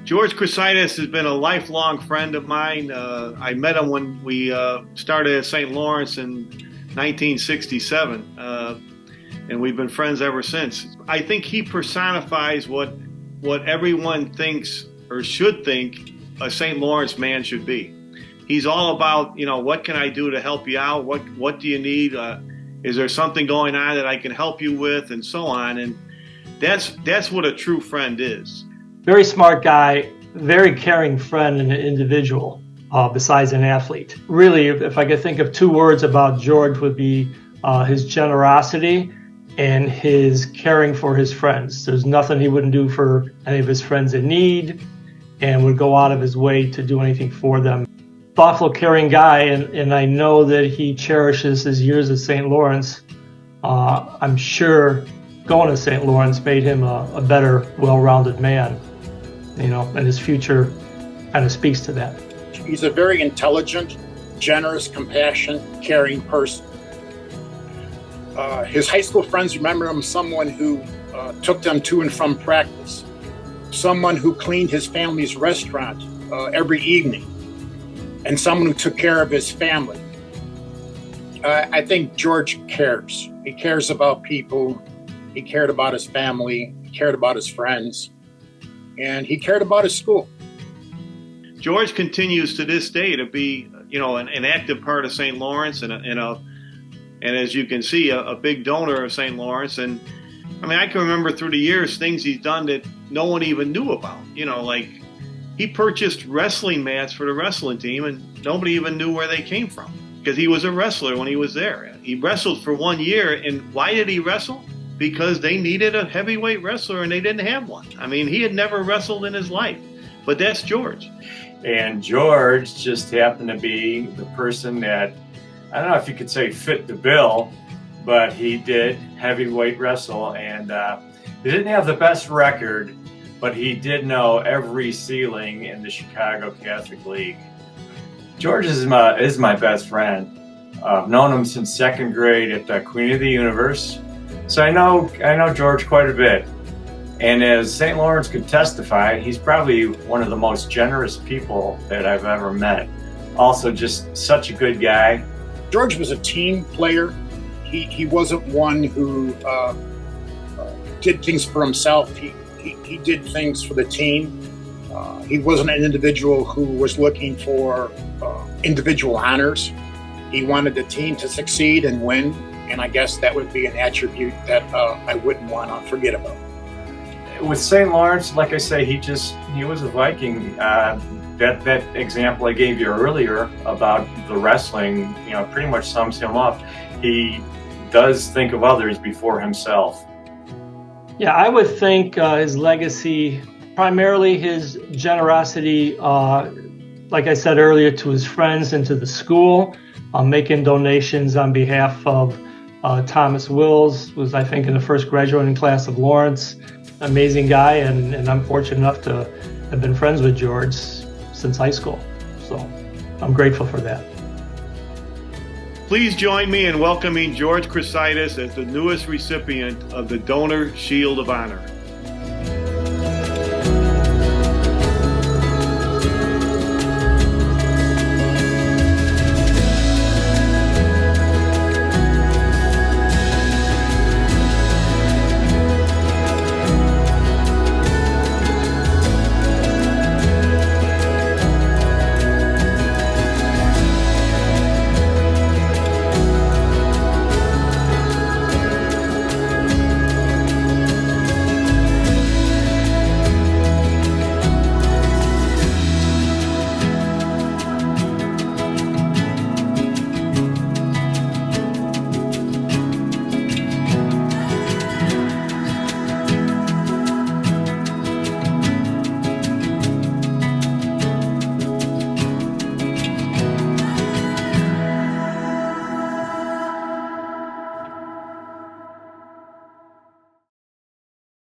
George Chresaidos has been a lifelong friend of mine. I met him when we started at St. Lawrence in 1967, and we've been friends ever since. I think he personifies what everyone thinks or should think a St. Lawrence man should be. He's all about, what can I do to help you out? What do you need? Is there something going on that I can help you with, and so on? And that's what a true friend is. Very smart guy, very caring friend and an individual, besides an athlete. Really, if I could think of two words about George, would be his generosity and his caring for his friends. There's nothing he wouldn't do for any of his friends in need, and would go out of his way to do anything for them. Thoughtful, caring guy, and I know that he cherishes his years at St. Lawrence. I'm sure going to St. Lawrence made him a better, well-rounded man, and his future kind of speaks to that. He's a very intelligent, generous, compassionate, caring person. His high school friends remember him as someone who took them to and from practice, someone who cleaned his family's restaurant every evening, and someone who took care of his family. I think George cares. He cares about people. He cared about his family. He cared about his friends. And he cared about his school. George continues to this day to be, an active part of St. Lawrence and as you can see, a big donor of St. Lawrence. And I can remember through the years things he's done that no one even knew about. Like he purchased wrestling mats for the wrestling team, and nobody even knew where they came from because he was a wrestler when he was there. He wrestled for 1 year, and why did he wrestle? Because they needed a heavyweight wrestler and they didn't have one. He had never wrestled in his life, but that's George. And George just happened to be the person that, I don't know if you could say fit the bill, but he did heavyweight wrestle, and he didn't have the best record, but he did know every ceiling in the Chicago Catholic League. George is my best friend. I've known him since second grade at Queen of the Universe. So I know George quite a bit. And as St. Lawrence could testify, he's probably one of the most generous people that I've ever met. Also, just such a good guy. George was a team player. He wasn't one who did things for himself. He did things for the team. He wasn't an individual who was looking for individual honors. He wanted the team to succeed and win. And I guess that would be an attribute that I wouldn't want to forget about. With St. Lawrence, like I say, he was a Viking. That example I gave you earlier about the wrestling, pretty much sums him up. He does think of others before himself. Yeah, I would think his legacy, primarily his generosity, like I said earlier, to his friends and to the school, making donations on behalf of Thomas Wills, was I think in the first graduating class of Lawrence. Amazing guy, and I'm fortunate enough to have been friends with George since high school. So I'm grateful for that. Please join me in welcoming George Chresaidos as the newest recipient of the Donor Shield of Honor.